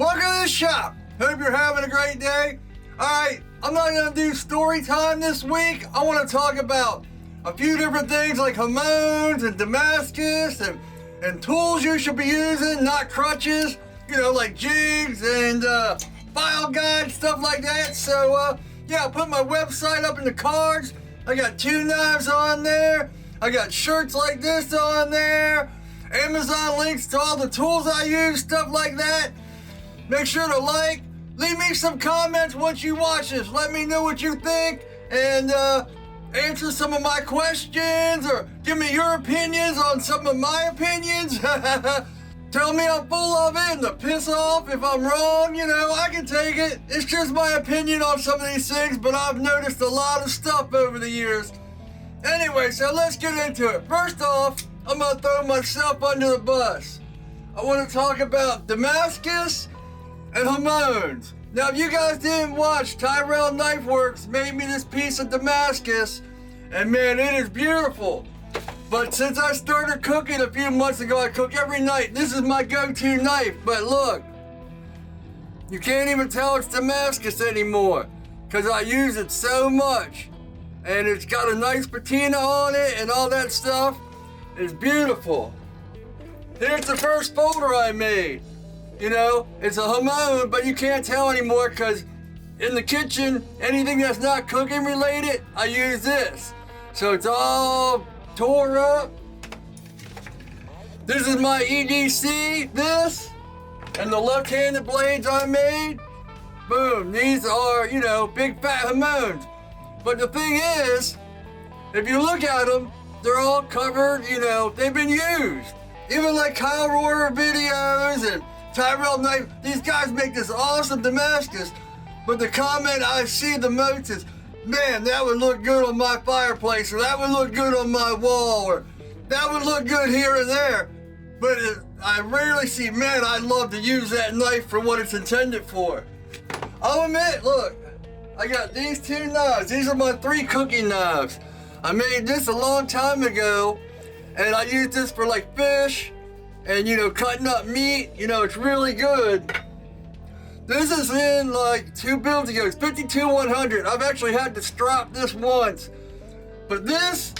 Welcome to the shop. Hope you're having a great day. Alright, I'm not going to do story time this week. I want to talk about a few different things like hamons and Damascus and tools you should be using, not crutches. You know, like jigs and file guides, stuff like that. So, yeah, I'll put my website up in the cards. I got 2 knives on there. I got shirts like this on there. Amazon links to all the tools I use, stuff like that. Make sure to like. Leave me some comments once you watch this. Let me know what you think and answer some of my questions or give me your opinions on some of my opinions. Tell me I'm full of it and to piss off if I'm wrong. You know, I can take it. It's just my opinion on some of these things, but I've noticed a lot of stuff over the years. Anyway, so let's get into it. First off, I'm going to throw myself under the bus. I want to talk about Damascus and hamons. Now, if you guys didn't watch, Tyrell Knife Works made me this piece of Damascus, and man, it is beautiful. But since I started cooking a few months ago, I cook every night. This is my go-to knife, but look, you can't even tell it's Damascus anymore because I use it so much. And it's got a nice patina on it and all that stuff. It's beautiful. Here's the first folder I made. You know, it's a hamon, but you can't tell anymore because in the kitchen, anything that's not cooking related, I use this. So it's all tore up. This is my EDC, this, and the left-handed blades I made. Boom, these are, you know, big fat hamons. But the thing is, if you look at them, they're all covered, you know, they've been used. Even like Kyle Royer videos and Tyrell Knife, these guys make this awesome Damascus, but the comment I see the most is, man, that would look good on my fireplace, or that would look good on my wall, or that would look good here and there. But I rarely see, man, I'd love to use that knife for what it's intended for. I'll admit, look, I got these 2 knives. These are my 3 cooking knives. I made this a long time ago, and I use this for like fish and, you know, cutting up meat. You know, it's really good. This is in like 2 builds ago. It's 52-100. I've actually had to strap this once. But this,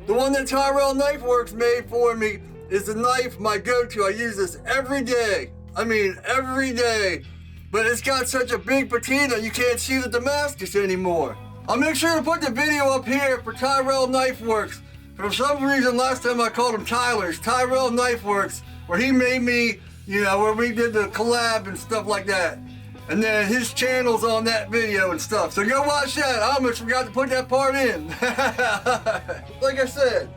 the one that Tyrell Knife Works made for me, is the knife, my go-to. I use this every day. I mean, every day. But it's got such a big patina, you can't see the Damascus anymore. I'll make sure to put the video up here for Tyrell Knife Works. For some reason, last time I called him Tyler's, Tyrell Knife Works, where he made me, you know, where we did the collab and stuff like that. And then his channel's on that video and stuff. So go watch that. I almost forgot to put that part in. Like I said,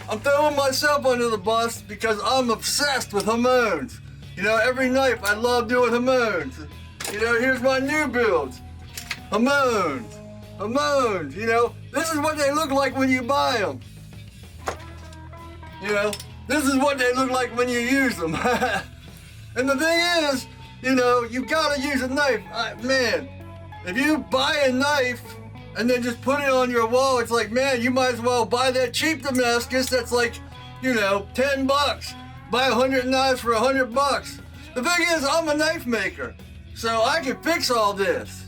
I'm throwing myself under the bus because I'm obsessed with hamons. You know, every knife, I love doing hamons. You know, here's my new builds. Hamons. Hamons, you know. This is what they look like when you buy them. You know, this is what they look like when you use them. And the thing is, you know, you gotta use a knife. Man, if you buy a knife and then just put it on your wall, it's like, man, you might as well buy that cheap Damascus that's like, you know, $10. Buy 100 knives for $100. The thing is, I'm a knife maker, so I can fix all this.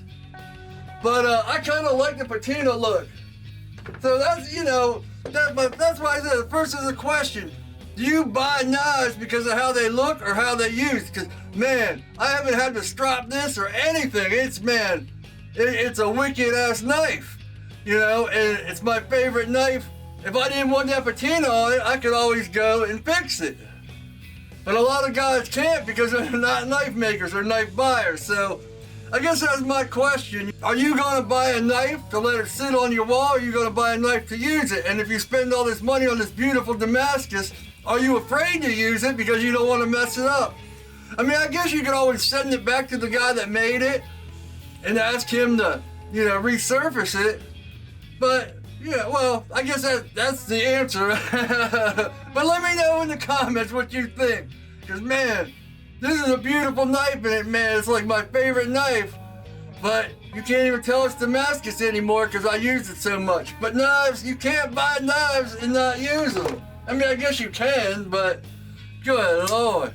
But I kind of like the patina look. So that's, you know, that's why I said, first is a question. Do you buy knives because of how they look or how they use? Because, man, I haven't had to strap this or anything. It's, man, it's a wicked ass knife. You know, and it's my favorite knife. If I didn't want that patina on it, I could always go and fix it. But a lot of guys can't because they're not knife makers or knife buyers. So I guess that's my question. Are you going to buy a knife to let it sit on your wall, or are you going to buy a knife to use it? And if you spend all this money on this beautiful Damascus, are you afraid to use it because you don't want to mess it up? I mean, I guess you could always send it back to the guy that made it and ask him to, you know, resurface it. But yeah, well, I guess that's the answer. But let me know in the comments what you think. Because, man, this is a beautiful knife, and it, man, it's like my favorite knife. But you can't even tell it's Damascus anymore because I use it so much. But knives, you can't buy knives and not use them. I mean, I guess you can, but good Lord.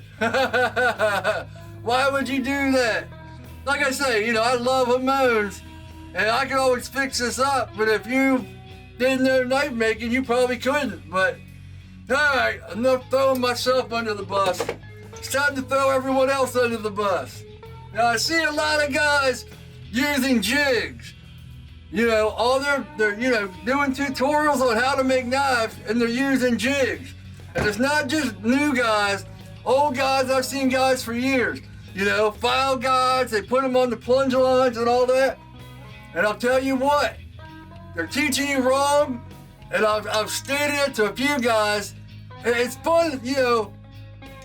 Why would you do that? Like I say, I love hamons, and I can always fix this up, but if you didn't know knife making, you probably couldn't. But, alright, enough throwing myself under the bus. It's time to throw everyone else under the bus. Now, I see a lot of guys using jigs. All they're doing tutorials on how to make knives, and they're using jigs. And it's not just new guys, old guys. I've seen guys for years. File guides, they put them on the plunge lines and all that. And I'll tell you what, they're teaching you wrong. And I've stated it to a few guys. And it's fun,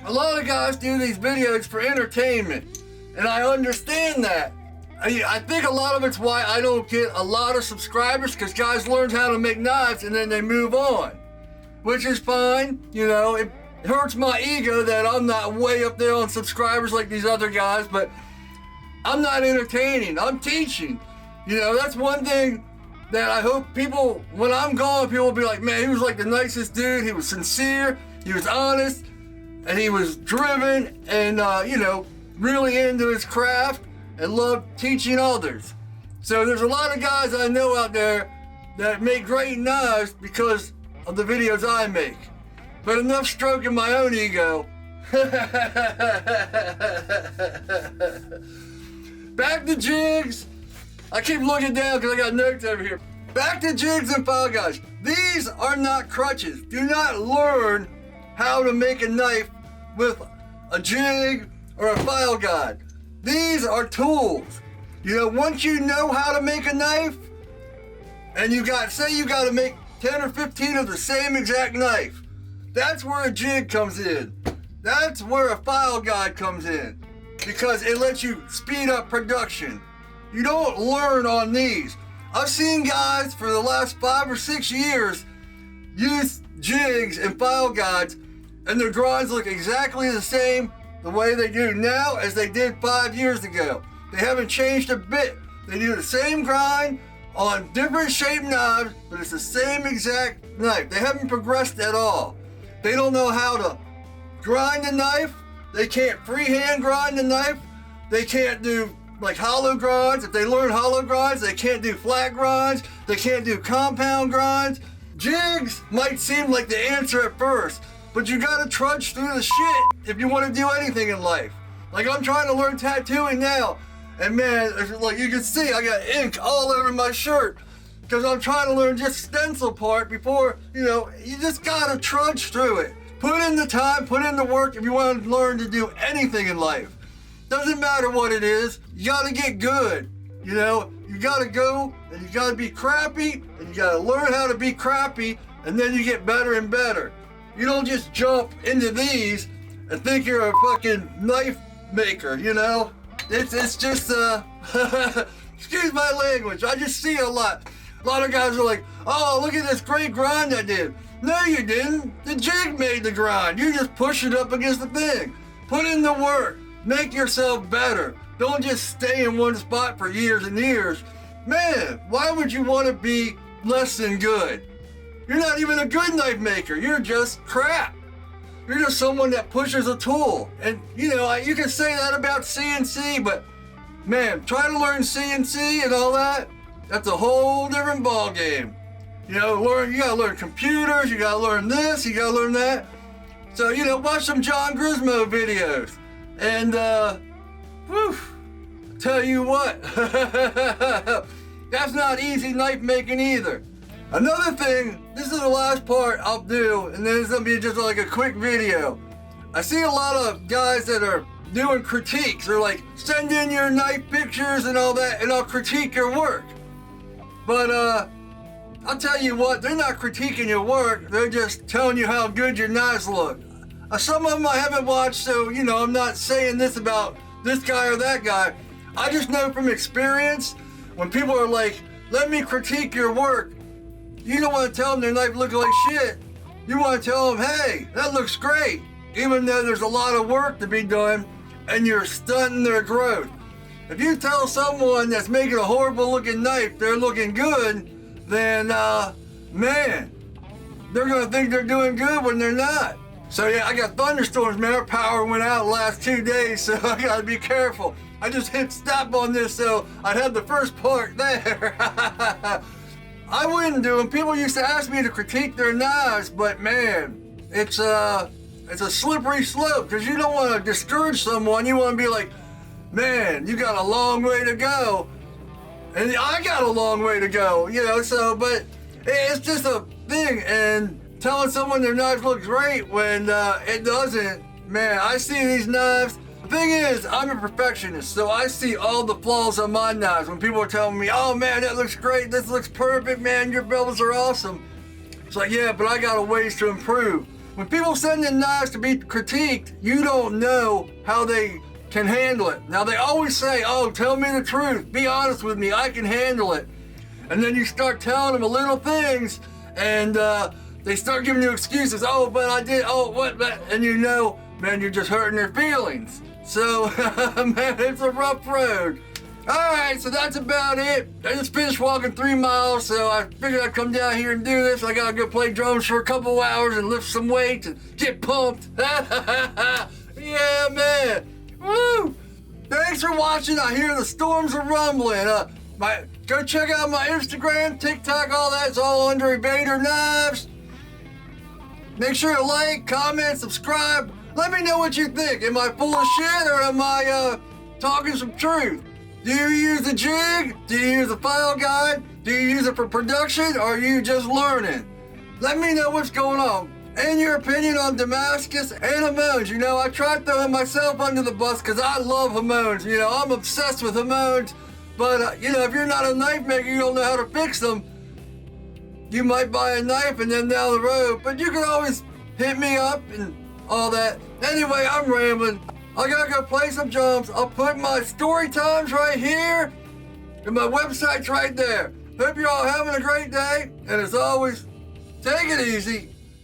a lot of guys do these videos for entertainment. And I understand that. I think a lot of it's why I don't get a lot of subscribers, because guys learn how to make knives and then they move on. Which is fine, it hurts my ego that I'm not way up there on subscribers like these other guys, but I'm not entertaining, I'm teaching. That's one thing that I hope people, when I'm gone, people will be like, man, he was like the nicest dude, he was sincere, he was honest, and he was driven and, really into his craft and loved teaching others. So there's a lot of guys I know out there that make great knives because of the videos I make. But enough stroking my own ego. Back to jigs. I keep looking down because I got notes over here. Back to jigs and file guides. These are not crutches. Do not learn how to make a knife with a jig or a file guide. These are tools. Once you know how to make a knife, and say you got to make 10 or 15 of the same exact knife, that's where a jig comes in. That's where a file guide comes in, because it lets you speed up production. You don't learn on these. I've seen guys for the last 5 or 6 years use jigs and file guides, and their grinds look exactly the same the way they do now as they did 5 years ago. They haven't changed a bit. They do the same grind on different shaped knives, but it's the same exact knife. They haven't progressed at all. They don't know how to grind a knife. They can't freehand grind a knife. They can't do like hollow grinds. If they learn hollow grinds, they can't do flat grinds. They can't do compound grinds. Jigs might seem like the answer at first, but you gotta trudge through the shit if you want to do anything in life. Like, I'm trying to learn tattooing now, and man, like you can see, I got ink all over my shirt because I'm trying to learn just stencil part before, you just gotta trudge through it. Put in the time, put in the work if you want to learn to do anything in life. Doesn't matter what it is, you gotta get good. You gotta go and you gotta be crappy, and you gotta learn how to be crappy, and then you get better and better. You don't just jump into these and think you're a fucking knife maker, It's just, excuse my language, I just see a lot. A lot of guys are like, oh, look at this great grind I did. No, you didn't. The jig made the grind. You just push it up against the thing. Put in the work. Make yourself better. Don't just stay in one spot for years and years. Man, why would you want to be less than good? You're not even a good knife maker. You're just crap. You're just someone that pushes a tool. And, you can say that about CNC, but, man, try to learn CNC and all that, that's a whole different ball game. You gotta learn computers, you gotta learn this, you gotta learn that. So, watch some John Grismo videos. And, tell you what, that's not easy knife making either. Another thing, this is the last part I'll do, and then it's gonna be just like a quick video. I see a lot of guys that are doing critiques. They're like, send in your knife pictures and all that, and I'll critique your work. But I'll tell you what, they're not critiquing your work, they're just telling you how good your knives look. Some of them I haven't watched, so I'm not saying this about this guy or that guy. I just know from experience, when people are like, let me critique your work, you don't want to tell them their knife looks like shit. You want to tell them, hey, that looks great, even though there's a lot of work to be done and you're stunting their growth. If you tell someone that's making a horrible looking knife they're looking good, then man, they're gonna think they're doing good when they're not. So yeah, I got thunderstorms, man. Our power went out the last 2 days, so I gotta be careful. I just hit stop on this so I'd have the first part there. I wouldn't do them. People used to ask me to critique their knives, but man, it's a slippery slope because you don't want to discourage someone. You want to be like, man, you got a long way to go. And I got a long way to go, you know, so, but it's just a thing. And telling someone their knife looks great when it doesn't, man, I see these knives. The thing is, I'm a perfectionist, so I see all the flaws on my knives. When people are telling me, oh man, that looks great, this looks perfect, man, your bells are awesome. It's like, yeah, but I got a ways to improve. When people send in knives to be critiqued, you don't know how they can handle it. Now they always say, oh, tell me the truth, be honest with me, I can handle it. And then you start telling them little things, and they start giving you excuses. Oh, but I did, oh, what, and you know, man, you're just hurting their feelings. So, man, it's a rough road. All right, so that's about it. I just finished walking 3 miles, so I figured I'd come down here and do this. I gotta go play drums for a couple hours and lift some weights and get pumped. Yeah, man. Woo! Thanks for watching. I hear the storms are rumbling. Go check out my Instagram, TikTok, all that's all under Evader Knives. Make sure to like, comment, subscribe. Let me know what you think. Am I full of shit or am I talking some truth? Do you use a jig? Do you use a file guide? Do you use it for production or are you just learning? Let me know what's going on. And your opinion on Damascus and hamons. You know, I tried throwing myself under the bus because I love hamons. You know, I'm obsessed with hamons. But, you know, if you're not a knife maker, you don't know how to fix them. You might buy a knife and then down the road, but you can always hit me up and all that. Anyway, I'm rambling. I gotta go play some drums. I'll put my story times right here and my website's right there. Hope you're all having a great day. And as always, take it easy.